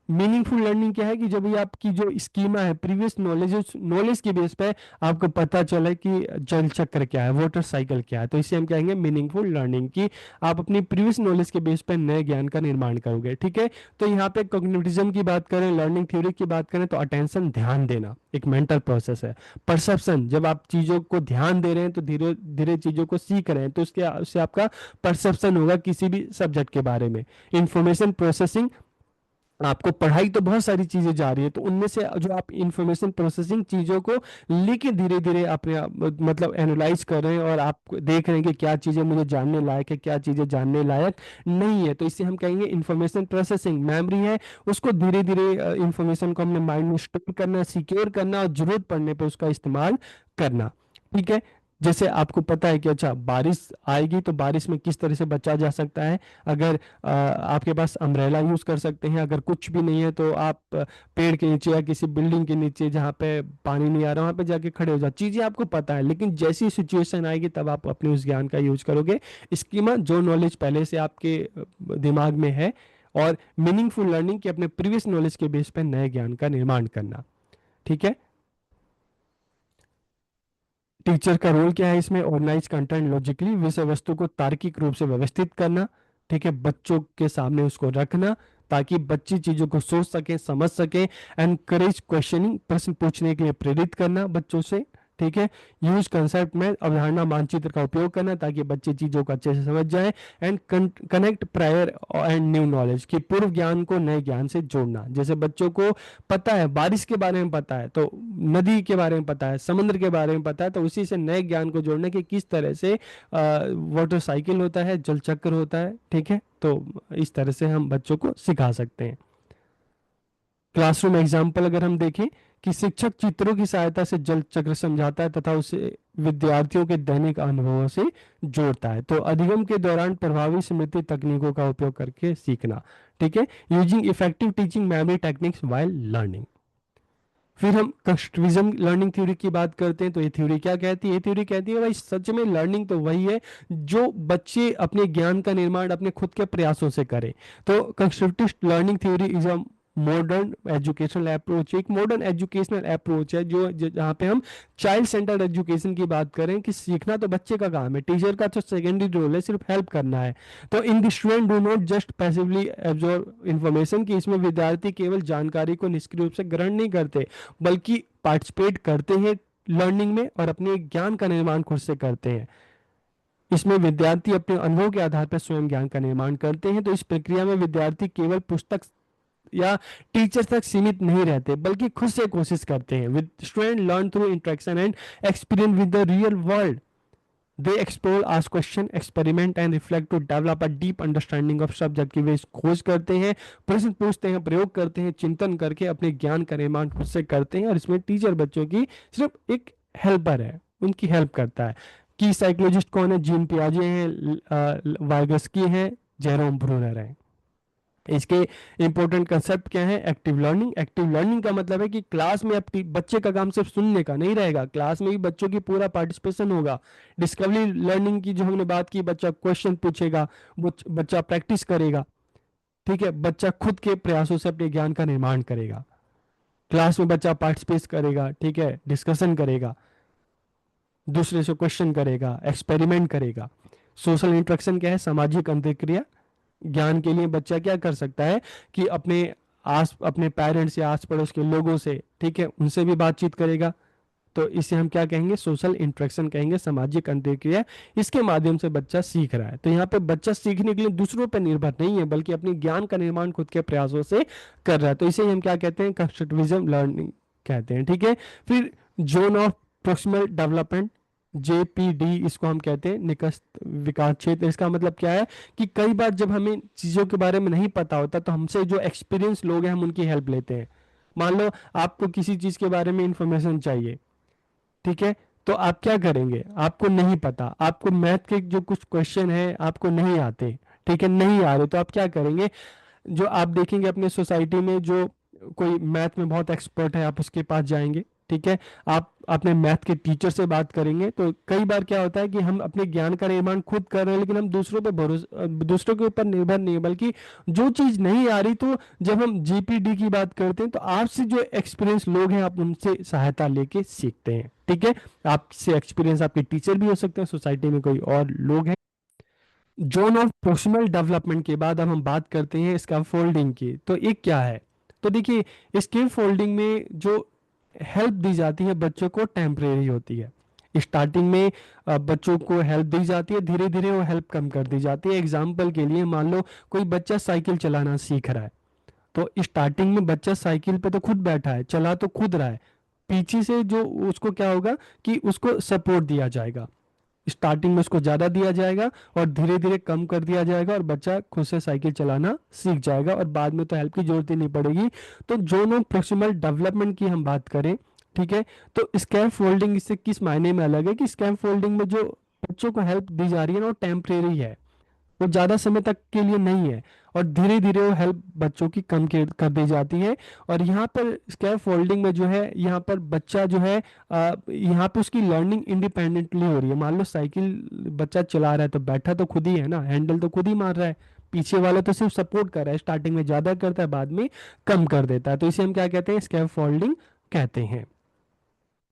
मीनिंगफुल लर्निंग क्या है कि जब ये आपकी जो स्कीमा है प्रीवियस नॉलेज, उस नॉलेज के बेस पे आपको पता चला कि जल चक्र क्या है, वाटर साइकिल क्या है, तो इसे हम कहेंगे मीनिंगफुल लर्निंग। कि आप अपनी प्रीवियस नॉलेज के बेस पे नए ज्ञान का निर्माण करोगे। ठीक है, तो यहाँ पे कॉग्निटिविज्म की बात करें, लर्निंग थ्योरी की बात करें, तो अटेंशन ध्यान देना एक मेंटल प्रोसेस है। परसेप्शन, जब आप चीजों को ध्यान दे रहे हैं तो धीरे धीरे चीजों को सीख रहे हैं, तो उससे आपका परसेप्शन होगा किसी भी सब्जेक्ट के बारे में। इंफॉर्मेशन प्रोसेसिंग, आपको पढ़ाई तो बहुत सारी चीजें जा रही है, तो उनमें से जो आप इंफॉर्मेशन प्रोसेसिंग चीजों को लेके धीरे धीरे अपने मतलब एनालाइज कर रहे हैं, और आप देख रहे हैं कि क्या चीजें मुझे जानने लायक है, क्या चीजें जानने लायक नहीं है, तो इसे हम कहेंगे इंफॉर्मेशन प्रोसेसिंग। मेमोरी है, उसको धीरे धीरे इंफॉर्मेशन को अपने माइंड में स्टोर करना, सिक्योर करना और जरूरत पड़ने पर उसका इस्तेमाल करना। ठीक है, जैसे आपको पता है कि अच्छा बारिश आएगी, तो बारिश में किस तरह से बचा जा सकता है। अगर आपके पास अम्ब्रेला यूज कर सकते हैं, अगर कुछ भी नहीं है तो आप पेड़ के नीचे या किसी बिल्डिंग के नीचे जहाँ पे पानी नहीं आ रहा वहां पे जाके खड़े हो जाओ। चीजें आपको पता है, लेकिन जैसी सिचुएशन आएगी तब आप अपने उस ज्ञान का यूज करोगे। स्कीमा, जो नॉलेज पहले से आपके दिमाग में है। और मीनिंगफुल लर्निंग, की अपने प्रीवियस नॉलेज के बेस पर नए ज्ञान का निर्माण करना। ठीक है, टीचर का रोल क्या है इसमें? ऑर्गेनाइज कंटेंट लॉजिकली, विषय वस्तु को तार्किक रूप से व्यवस्थित करना। ठीक है, बच्चों के सामने उसको रखना ताकि बच्चे चीजों को सोच सके, समझ सके। एनकरेज क्वेश्चनिंग, प्रश्न पूछने के लिए प्रेरित करना बच्चों से। ठीक है, यूज कंसेप्ट में अवधारणा मानचित्र का उपयोग करना ताकि बच्चे चीजों को अच्छे से समझ जाए। And connect prior and new knowledge, कि पूर्व ज्ञान को नए ज्ञान से जोड़ना। जैसे बच्चों को पता है, बारिश के बारे में पता है, तो नदी के बारे में पता है, समुद्र के बारे में पता है, तो उसी से नए ज्ञान को जोड़ना कि किस तरह से वाटर साइकिल होता है, जल चक्र होता है। ठीक है, तो इस तरह से हम बच्चों को सिखा सकते हैं। क्लासरूम एग्जाम्पल अगर हम देखें कि शिक्षक चित्रों की सहायता से जल चक्र समझाता है तथा उसे विद्यार्थियों के दैनिक अनुभवों से जोड़ता है। तो अधिगम के दौरान प्रभावी स्मृति तकनीकों का उपयोग करके सीखना। ठीक है, using effective teaching memory techniques while learning. फिर हम कंस्ट्रक्टिविज्म लर्निंग थ्योरी की बात करते हैं, तो ये थ्योरी क्या कहती है? ये थ्योरी कहती है भाई सच में लर्निंग तो वही है जो बच्चे अपने ज्ञान का निर्माण अपने खुद के प्रयासों से करें। तो constructive learning theory is a modern educational approach, एक मॉडर्न एजुकेशनल अप्रोच है जहाँ पे हम चाइल्ड सेंटर्ड एजुकेशन की बात करें कि सीखना तो बच्चे का काम है, टीचर का तो सेकेंडरी रोल है, सिर्फ हेल्प करना है। तो in the student do not just passively absorb information, कि इसमें विद्यार्थी केवल जानकारी को निष्क्रिय रूप से ग्रहण नहीं करते बल्कि पार्टिसिपेट करते हैं लर्निंग में और अपने ज्ञान का निर्माण खुद से करते हैं। इसमें विद्यार्थी अपने अनुभव के आधार पर स्वयं ज्ञान का निर्माण करते हैं। तो इस प्रक्रिया में विद्यार्थी केवल पुस्तक या टीचर तक सीमित नहीं रहते बल्कि खुद से कोशिश करते हैं। With student learn through interaction and experience with the real world. They explore, ask question, experiment and reflect to develop a deep understanding of subject. की वे खोज करते हैं, प्रश्न पूछते हैं, प्रयोग करते हैं, चिंतन करके अपने ज्ञान का निर्माण खुद से करते हैं। और इसमें टीचर बच्चों की सिर्फ एक हेल्पर है, उनकी हेल्प करता है। की साइकोलॉजिस्ट कौन है? जीन पियाजे हैं, वाइगस्की हैं, जेरोम ब्रूनर हैं। इसके इंपॉर्टेंट कंसेप्ट क्या है? Active learning. एक्टिव लर्निंग का मतलब है कि क्लास में अब बच्चे का काम सिर्फ सुनने का नहीं रहेगा, क्लास में भी बच्चों की पूरा पार्टिसिपेशन होगा। डिस्कवरी लर्निंग की जो हमने बात की, बच्चा क्वेश्चन पूछेगा, बच्चा प्रैक्टिस करेगा। ठीक है, बच्चा खुद के प्रयासों से अपने ज्ञान का निर्माण करेगा। क्लास में बच्चा पार्टिसिपेट करेगा, ठीक है, डिस्कशन करेगा, दूसरे से क्वेश्चन करेगा, एक्सपेरिमेंट करेगा। सोशल इंटरेक्शन क्या है? सामाजिक अंतःक्रिया। ज्ञान के लिए बच्चा क्या कर सकता है कि अपने पेरेंट्स या आस पड़ोस के लोगों से, ठीक है, उनसे भी बातचीत करेगा, तो इसे हम क्या कहेंगे, सोशल इंटरेक्शन कहेंगे, सामाजिक अंतर्क्रिया। इसके माध्यम से बच्चा सीख रहा है। तो यहाँ पे बच्चा सीखने के लिए दूसरों पर निर्भर नहीं है, बल्कि अपने ज्ञान का निर्माण खुद के प्रयासों से कर रहा है। तो इसे ही हम क्या कहते हैं, कंस्ट्रक्टिविज्म लर्निंग कहते हैं। ठीक है। फिर zone of proximal development, JPD इसको हम कहते हैं, निकट विकास क्षेत्र। इसका मतलब क्या है कि कई बार जब हमें चीज़ों के बारे में नहीं पता होता तो हमसे जो एक्सपीरियंस लोग हैं हम उनकी हेल्प लेते हैं। मान लो आपको किसी चीज़ के बारे में इंफॉर्मेशन चाहिए, ठीक है, तो आप क्या करेंगे, आपको नहीं पता, आपको मैथ के जो कुछ क्वेश्चन है आपको नहीं आते, ठीक है, नहीं आ रहे, तो आप क्या करेंगे, जो आप देखेंगे अपने सोसाइटी में जो कोई मैथ में बहुत एक्सपर्ट है आप उसके पास जाएंगे, ठीक है, आप अपने मैथ के टीचर से बात करेंगे। तो कई बार क्या होता है कि हम अपने ज्ञान का निर्माण खुद कर रहे हैं, लेकिन हम दूसरों पे भरोसा, दूसरों के ऊपर निर्भर नहीं है, बल्कि जो चीज नहीं आ रही, तो जब हम GPD की बात करते हैं तो आपसे जो एक्सपीरियंस लोग हैं आप उनसे सहायता लेके सीखते हैं। ठीक है, आपसे एक्सपीरियंस आपके टीचर भी हो सकते हैं, सोसाइटी में कोई और लोग हैं। जोन ऑफ प्रोक्सिमल डेवलपमेंट के बाद अब हम बात करते हैं स्कैफोल्डिंग की। तो ये क्या है, तो देखिए स्कैफोल्डिंग में जो हेल्प दी जाती है बच्चों को टेम्परेरी होती है। स्टार्टिंग में बच्चों को हेल्प दी जाती है, धीरे धीरे वो हेल्प कम कर दी जाती है। एग्जाम्पल के लिए मान लो कोई बच्चा साइकिल चलाना सीख रहा है, तो स्टार्टिंग में बच्चा साइकिल पे तो खुद बैठा है, चला तो खुद रहा है, पीछे से जो उसको क्या होगा कि उसको सपोर्ट दिया जाएगा। स्टार्टिंग में उसको ज्यादा दिया जाएगा और धीरे धीरे कम कर दिया जाएगा और बच्चा खुद से साइकिल चलाना सीख जाएगा और बाद में तो हेल्प की जरूरत ही नहीं पड़ेगी। तो जोन ऑफ प्रोक्सिमल डेवलपमेंट की हम बात करें, ठीक है, तो स्कैफ फोल्डिंग इससे किस मायने में अलग है कि स्कैफ फोल्डिंग में जो बच्चों को हेल्प दी जा रही है ना वो टेम्परेरी है, वो ज्यादा समय तक के लिए नहीं है, और धीरे धीरे वो हेल्प बच्चों की कम कर दी जाती है। और यहाँ पर स्कैफ फोल्डिंग में जो है, यहाँ पर बच्चा जो है यहाँ पे उसकी लर्निंग इंडिपेंडेंटली हो रही है। मान लो साइकिल बच्चा चला रहा है तो बैठा तो खुद ही है ना, हैंडल तो खुद ही मार रहा है, पीछे वाला तो सिर्फ सपोर्ट कर रहा है, स्टार्टिंग में ज्यादा करता है बाद में कम कर देता है। तो इसे हम क्या कहते हैं, स्कैफ फोल्डिंग कहते हैं।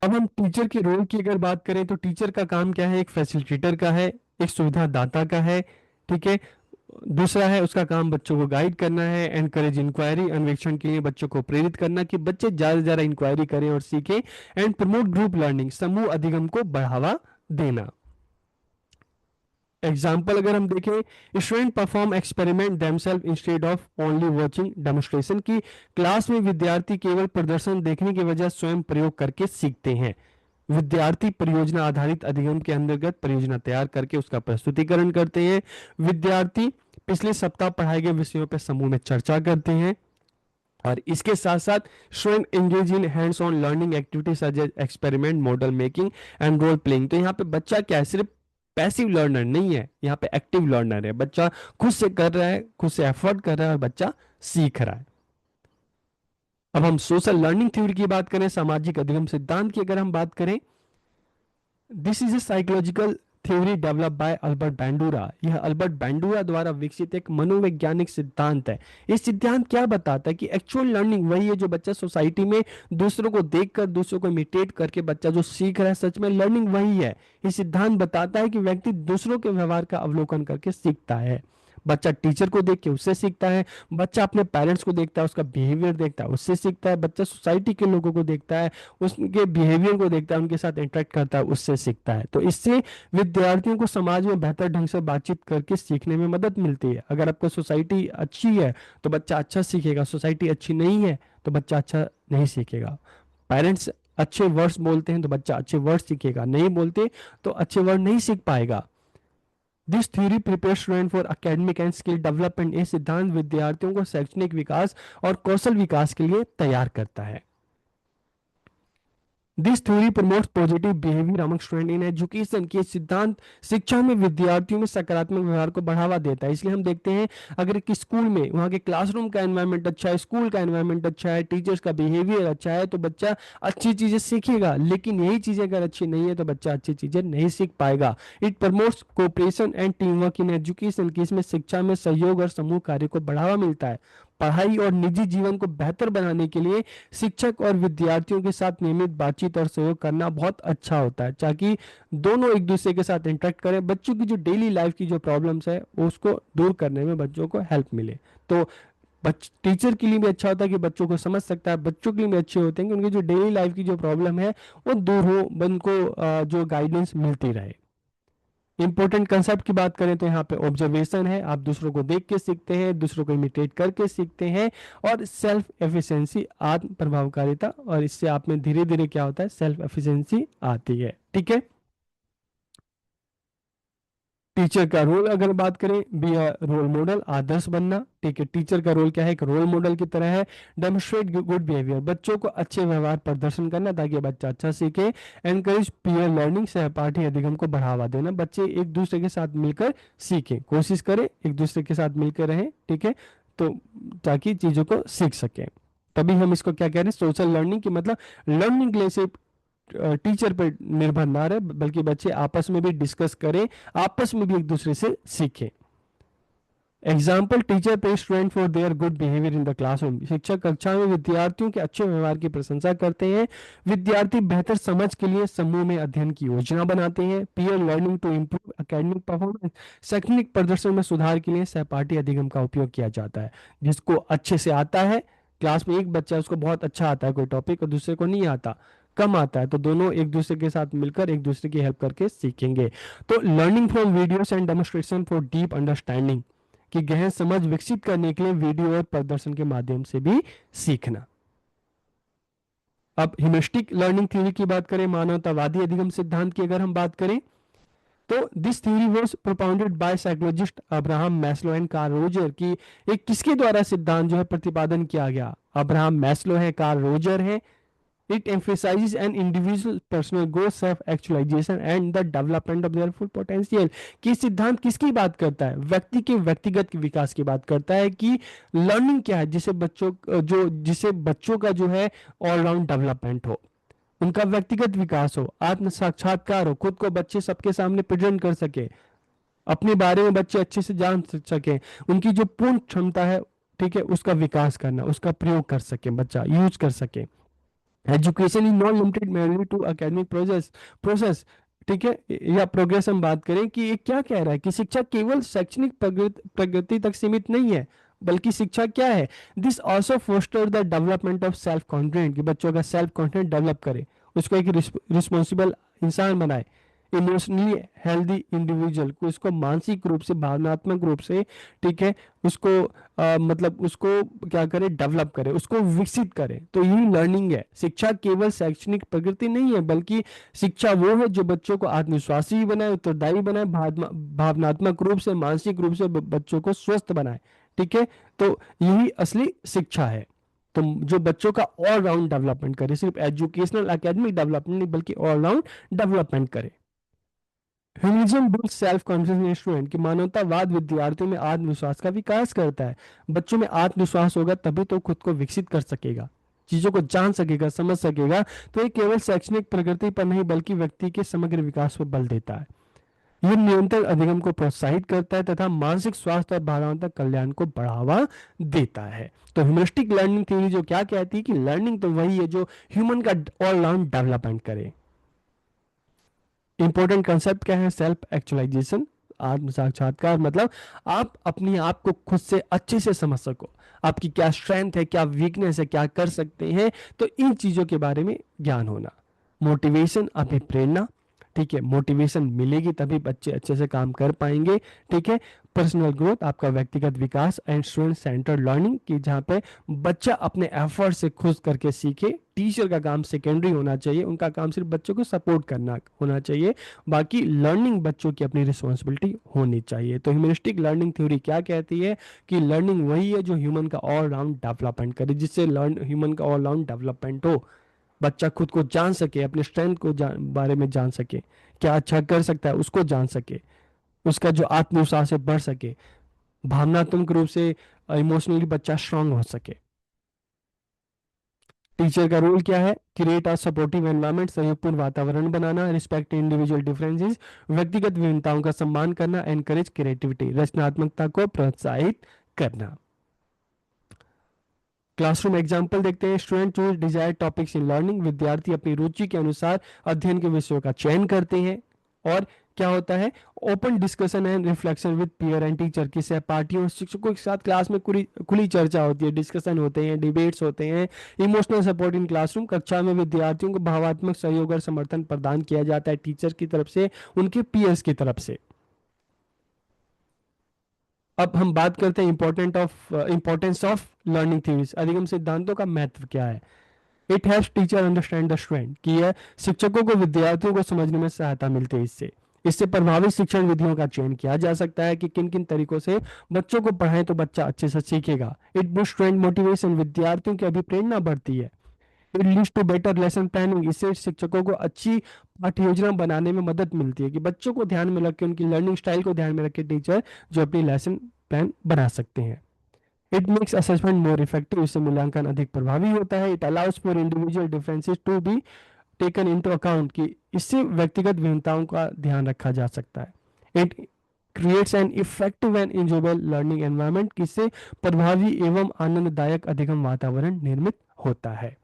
अब हम टीचर के रोल की अगर बात करें तो टीचर का काम क्या है, एक फैसिलिटेटर का है, एक सुविधा दाता का है, ठीक है। दूसरा है उसका काम बच्चों को गाइड करना है, एनकरेज इंक्वायरी, अन्वेषण के लिए बच्चों को प्रेरित करना कि बच्चे ज्यादा से ज्यादा इंक्वायरी करें और सीखें, एंड प्रमोट ग्रुप लर्निंग, समूह अधिगम को बढ़ावा देना। एग्जाम्पल अगर हम देखें, student perform experiment themselves instead of only watching demonstration, की क्लास में विद्यार्थी केवल प्रदर्शन देखने के बजाय स्वयं प्रयोग करके सीखते हैं। विद्यार्थी परियोजना आधारित अधिगम के अंतर्गत परियोजना तैयार करके उसका प्रस्तुतिकरण करते हैं। विद्यार्थी पिछले सप्ताह पढ़ाए गए विषयों पर समूह में चर्चा करते हैं। और इसके साथ साथ student engage in hands on learning activities such as experiment, model making and role playing. तो यहाँ पे बच्चा क्या है, सिर्फ पैसिव लर्नर नहीं है, यहाँ पे एक्टिव लर्नर है, बच्चा खुद से कर रहा है, खुद से एफर्ट कर रहा है और बच्चा सीख रहा है। अब हम सोशल लर्निंग थ्योरी की बात करें, सामाजिक अधिगम सिद्धांत की अगर हम बात करें, this is a psychological theory develop by Albert Bandura. यह अल्बर्ट बैंडूरा द्वारा विकसित एक मनोवैज्ञानिक सिद्धांत है। ये सिद्धांत क्या बताता है कि एक्चुअल लर्निंग वही है जो बच्चा सोसाइटी में दूसरों को देखकर, दूसरों को इमिटेट करके बच्चा जो सीख रहा है, सच में लर्निंग वही है। ये सिद्धांत बताता है कि व्यक्ति दूसरों के व्यवहार का अवलोकन करके सीखता है। बच्चा टीचर को देख के उससे सीखता है, बच्चा अपने पेरेंट्स को देखता है, उसका बिहेवियर देखता है, उससे सीखता है, बच्चा सोसाइटी के लोगों को देखता है, उसके बिहेवियर को देखता है, उनके साथ इंटरेक्ट करता है, उससे सीखता है। तो इससे विद्यार्थियों को समाज में बेहतर ढंग से बातचीत करके सीखने में मदद मिलती है। अगर आपको सोसाइटी अच्छी है तो बच्चा अच्छा सीखेगा, सोसाइटी अच्छी नहीं है तो बच्चा अच्छा नहीं सीखेगा। पेरेंट्स अच्छे वर्ड्स बोलते हैं तो बच्चा अच्छे वर्ड सीखेगा, नहीं बोलते तो अच्छे वर्ड नहीं सीख पाएगा। This theory prepare student for academic and skill development. ये सिद्धांत विद्यार्थियों को शैक्षणिक विकास और कौशल विकास के लिए तैयार करता है। This theory promotes positive behaviour among student in education. की सिद्धांत शिक्षा में विद्यार्थियों में सकारात्मक व्यवहार को बढ़ावा देता है। इसलिए हम देखते हैं अगर एक स्कूल में वहाँ के क्लासरूम का एनवायरनमेंट अच्छा है, स्कूल का एनवायरनमेंट अच्छा है, टीचर्स का बिहेवियर अच्छा है तो बच्चा अच्छी चीजें सीखेगा। लेकिन यही चीजें अगर अच्छी नहीं है तो बच्चा अच्छी चीजें नहीं सीख पाएगा। It promotes cooperation and team work in education, की इसमें शिक्षा में सहयोग और समूह कार्य को बढ़ावा मिलता है। पढ़ाई और निजी जीवन को बेहतर बनाने के लिए शिक्षक और विद्यार्थियों के साथ नियमित बातचीत और सहयोग करना बहुत अच्छा होता है, ताकि दोनों एक दूसरे के साथ इंटरेक्ट करें, बच्चों की जो डेली लाइफ की जो प्रॉब्लम्स है उसको दूर करने में बच्चों को हेल्प मिले। तो टीचर के लिए भी अच्छा होता है कि बच्चों को समझ सकता है, बच्चों के लिए भी अच्छे होते हैं कि उनकी जो डेली लाइफ की जो प्रॉब्लम है वो दूर हो, उनको जो गाइडेंस मिलती रहे। इंपॉर्टेंट कंसेप्ट की बात करें तो यहाँ पे ऑब्जर्वेशन है, आप दूसरों को देख के सीखते हैं, दूसरों को इमिटेट करके सीखते हैं। और सेल्फ एफिशिएंसी, आत्म प्रभावकारिता, और इससे आप में धीरे धीरे क्या होता है, सेल्फ एफिशिएंसी आती है। ठीक है। टीचर का रोल अगर बात करें, बी अ रोल मॉडल, आदर्श बनना। ठीक है, टीचर का रोल क्या है, एक रोल मॉडल की तरह है। डेमोन्स्ट्रेट गुड बिहेवियर, बच्चों को अच्छे व्यवहार प्रदर्शन करना ताकि बच्चा अच्छा सीखे। एनकरेज पीयर लर्निंग, सहपाठी अधिगम को बढ़ावा देना, बच्चे एक दूसरे के साथ मिलकर सीखें, कोशिश करें एक दूसरे के साथ मिलकर रहें। ठीक है, तो ताकि चीजों को सीख सकें। तभी हम इसको क्या कह रहे हैं, सोशल लर्निंग, की मतलब लर्निंग के लिए सिर्फ टीचर पर निर्भर ना रहे, बल्कि बच्चे आपस में भी डिस्कस करें, आपस में भी एक दूसरे से सीखें। एग्जाम्पल, टीचर पे student for their good behaviour in the classroom, शिक्षक कक्षा में विद्यार्थियों के अच्छे व्यवहार की प्रशंसा करते हैं। विद्यार्थी बेहतर समझ के लिए समूह में अध्ययन की योजना बनाते हैं। Peer learning to improve academic performance, शैक्षणिक प्रदर्शन में सुधार के लिए सहपाठी अधिगम का उपयोग किया जाता है। जिसको अच्छे से आता है, क्लास में एक बच्चा है, उसको बहुत अच्छा आता है कोई टॉपिक और दूसरे को नहीं आता, कम आता है, तो दोनों एक दूसरे के साथ मिलकर एक दूसरे की हेल्प करके सीखेंगे। तो learning from videos and demonstration for deep understanding, कि गहन समझ विकसित करने के लिए वीडियो और प्रदर्शन के माध्यम से भी सीखना। अब ह्यूमरिस्टिक लर्निंग थ्योरी की बात करें, मानवतावादी अधिगम सिद्धांत की अगर हम बात करें, तो this theory was propounded by psychologist Abraham Maslow and Carl Roger, की एक किसके द्वारा सिद्धांत जो है प्रतिपादन किया गया, अब्राहम मैस्लो है, कार्ल रोजर है। It emphasizes an individual personal growth, self-actualization and the development of their full potential। कि सिद्धांत किसकी बात करता है, व्यक्ति के व्यक्तिगत विकास की बात करता है, कि लर्निंग क्या है, जिसे बच्चों का जो है ऑलराउंड डेवलपमेंट हो, उनका व्यक्तिगत विकास हो, आत्म साक्षात्कार हो, खुद को बच्चे सबके सामने प्रेजेंट कर सके, अपने बारे में बच्चे अच्छे से जान सके, उनकी जो पूर्ण क्षमता है, ठीक है, उसका विकास करना, उसका प्रयोग कर सके, बच्चा यूज कर सके। Education is not limited mainly to academic process. ठीक है, या प्रोग्रेस हम बात करें कि ये क्या कह रहा है, कि शिक्षा केवल शैक्षणिक प्रगति तक सीमित नहीं है, बल्कि शिक्षा क्या है, this also foster the development of self confident, कि बच्चों का सेल्फ कॉन्फिडेंट डेवलप करे, उसको एक रिस्पॉन्सिबल इंसान बनाए। इमोशनली हेल्दी इंडिविजुअल को, इसको मानसिक रूप से, भावनात्मक रूप से, ठीक है, उसको मतलब उसको क्या करे, डेवलप करे, उसको विकसित करे। तो यही लर्निंग है। शिक्षा केवल शैक्षणिक प्रगति नहीं है, बल्कि शिक्षा वो है जो बच्चों को आत्मविश्वासी भी बनाए, उत्तरदायी बनाए, भावनात्मक रूप से, मानसिक रूप से बच्चों को स्वस्थ बनाए। ठीक है, तो यही असली शिक्षा है। तो जो बच्चों का ऑलराउंड डेवलपमेंट करे, सिर्फ एजुकेशनल एकेडमिक डेवलपमेंट नहीं, बल्कि ऑलराउंड डेवलपमेंट करे। Humanism build self confidence student, की मानवतावाद विद्यार्थियों में आत्मविश्वास का विकास करता है। बच्चों में आत्मविश्वास होगा तभी तो खुद को विकसित कर सकेगा, चीजों को जान सकेगा, समझ सकेगा। तो ये केवल शैक्षणिक प्रगति पर नहीं, बल्कि व्यक्ति के समग्र विकास पर बल देता है। यह निरंतर अधिगम को प्रोत्साहित करता है तथा मानसिक स्वास्थ्य और भावनात्मक कल्याण को बढ़ावा देता है। तो ह्यूमरिस्टिक लर्निंग थ्योरी जो क्या कहती है, कि लर्निंग तो वही है जो ह्यूमन का ऑलराउंड डेवलपमेंट करे। इंपॉर्टेंट कंसेप्ट क्या है, सेल्फ एक्चुअलाइजेशन, आत्म साक्षात्कार, मतलब आप अपने आप को खुद से अच्छे से समझ सको, आपकी क्या स्ट्रेंथ है, क्या वीकनेस है, क्या कर सकते हैं, तो इन चीजों के बारे में ज्ञान होना। मोटिवेशन, अभिप्रेरणा, ठीक है, मोटिवेशन मिलेगी तभी बच्चे अच्छे से काम कर पाएंगे। ठीक है, पर्सनल ग्रोथ, आपका व्यक्तिगत विकास, एंड स्टूडेंट सेंटर्ड लर्निंग, की जहाँ पे बच्चा अपने एफर्ट से खुद करके सीखे। टीचर का काम सेकेंडरी होना चाहिए, उनका काम सिर्फ बच्चों को सपोर्ट करना होना चाहिए, बाकी लर्निंग बच्चों की अपनी रिस्पॉन्सिबिलिटी होनी चाहिए। तो ह्यूमरिस्टिक लर्निंग थ्योरी क्या कहती है, कि लर्निंग वही है जो ह्यूमन का ऑलराउंड डेवलपमेंट करे, जिससे ह्यूमन का ऑलराउंड डेवलपमेंट हो, बच्चा खुद को जान सके, अपने स्ट्रेंथ को बारे में जान सके, क्या अच्छा कर सकता है उसको जान सके, उसका जो आत्मविश्वास है बढ़ सके, भावनात्मक रूप से इमोशनली बच्चा स्ट्रांग हो सके। टीचर का रोल क्या है, क्रिएट अ सपोर्टिव एनवायरनमेंट, सहयोगपूर्ण वातावरण बनाना, रिस्पेक्ट इंडिविजुअल डिफरेंसेस, व्यक्तिगत विभिन्नताओं का सम्मान करना, एनकरेज क्रिएटिविटी, रचनात्मकता को प्रोत्साहित करना। क्लासरूम एग्जाम्पल देखते हैं, student choose desire topics in learning, विद्यार्थी अपनी रुचि के अनुसार अध्ययन के विषयों का चयन करते हैं। और क्या होता है, open discussion and reflection with peer and teacher, की सहपाठियों शिक्षकों के साथ क्लास में खुली खुली चर्चा होती है, डिस्कशन होते हैं, डिबेट्स होते हैं। इमोशनल सपोर्ट इन क्लासरूम, कक्षा में विद्यार्थियों को भावात्मक सहयोग और समर्थन प्रदान किया जाता है टीचर की तरफ से, उनके पीयर्स की तरफ से। अब हम बात करते हैं इंपॉर्टेंस ऑफ लर्निंग थ्योरीज, अधिगम सिद्धांतों का महत्व क्या है। It helps teacher understand the student, कि यह शिक्षकों को विद्यार्थियों को समझने में सहायता मिलती है इससे। इससे प्रभावी शिक्षण विधियों का चयन किया जा सकता है कि किन किन तरीकों से बच्चों को पढ़ाएं तो बच्चा अच्छे से सीखेगा। इट बूस्ट स्टूडेंट मोटिवेशन, विद्यार्थियों की अभिप्रेरणा बढ़ती है। It leads to better lesson planning, इससे शिक्षकों को अच्छी पाठ्य योजना बनाने में मदद मिलती है, कि बच्चों को ध्यान में रख के, उनकी लर्निंग स्टाइल को ध्यान में रख के टीचर जो अपनी लेसन प्लान बना सकते हैं। It makes assessment more effective, इससे मूल्यांकन अधिक प्रभावी होता है। It allows for individual differences to be taken into account, कि इससे व्यक्तिगत भिन्नताओं का ध्यान रखा जा सकता है। It creates an effective and enjoyable learning environment, जिससे प्रभावी एवं आनंददायक अधिगम वातावरण निर्मित होता है।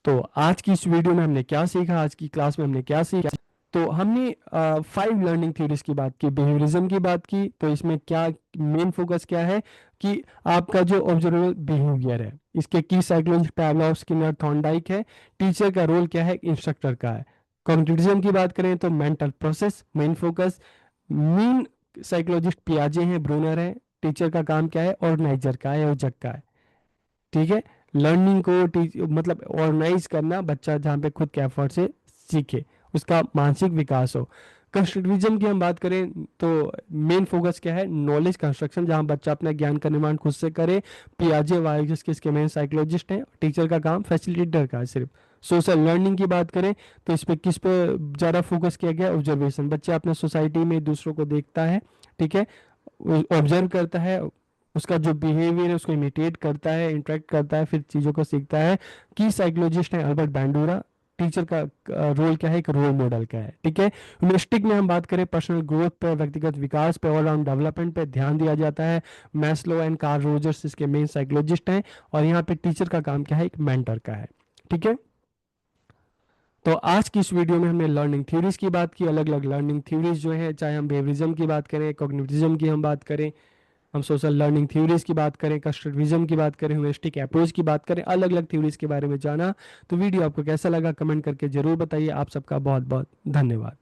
तो आज की इस वीडियो में हमने क्या सीखा, आज की क्लास में हमने क्या सीखा, तो हमने 5 लर्निंग थ्योरीज की बात की, बिहेवियरिज्म की बात की। तो इसमें क्या मेन फोकस क्या है, कि आपका जो ऑब्जर्वेबल बिहेवियर है, इसके की साइकोलॉजिस्ट पैवलोव, स्किनर, थॉर्नडाइक है। टीचर का रोल क्या है, इंस्ट्रक्टर का है। कॉग्निटिविज्म की बात करें तो mental process main focus. Main psychologist पियाजे हैं, ब्रूनर है। टीचर का काम क्या है, ऑर्गेनाइजर का है, आयोजक का है। ठीक है, लर्निंग को मतलब ऑर्गेनाइज करना, बच्चा जहाँ पे खुद के एफर्ट से सीखे, उसका मानसिक विकास हो। कंस्ट्रक्टिविज्म की हम बात करें तो मेन फोकस क्या है, नॉलेज कंस्ट्रक्शन, जहाँ बच्चा अपना ज्ञान का निर्माण खुद से करे। पियाजे वाइज के इसके मेन साइकोलॉजिस्ट हैं। टीचर का काम फैसिलिटेटर का है सिर्फ। सोशल लर्निंग की बात करें तो इस पे किस पे ज़्यादा फोकस किया गया, ऑब्जर्वेशन, बच्चा अपने सोसाइटी में दूसरों को देखता है, ठीक है, ऑब्जर्व करता है, उसका जो बिहेवियर है उसको इमिटेट करता है, इंटरेक्ट करता है, फिर चीज़ों को सीखता है। की साइकोलॉजिस्ट है अल्बर्ट बैंडूरा। टीचर का रोल क्या है, एक रोल मॉडल का है। ठीक है, ह्यूमरिस्टिक में हम बात करें पर्सनल ग्रोथ पे, व्यक्तिगत विकास पे, ऑलराउंड डेवलपमेंट पे ध्यान दिया जाता है। मैस्लो एंड कार्ल रोजर्स इसके मेन साइकोलॉजिस्ट हैं। और यहाँ पे टीचर का काम क्या है, एक मेंटर का है। ठीक है, तो आज की इस वीडियो में हमने लर्निंग थ्योरीज की बात की, अलग अलग लर्निंग थ्योरीज जो है, चाहे हम बिहेवियरिज्म की बात करें, कॉग्निटिविज्म की हम बात करें, हम सोशल लर्निंग थ्योरीज की बात करें, कंस्ट्रक्टिविज्म की बात करें, ह्यूमरिस्टिक अप्रोच की बात करें, अलग अलग थ्योरीज के बारे में जाना। तो वीडियो आपको कैसा लगा कमेंट करके जरूर बताइए। आप सबका बहुत बहुत धन्यवाद।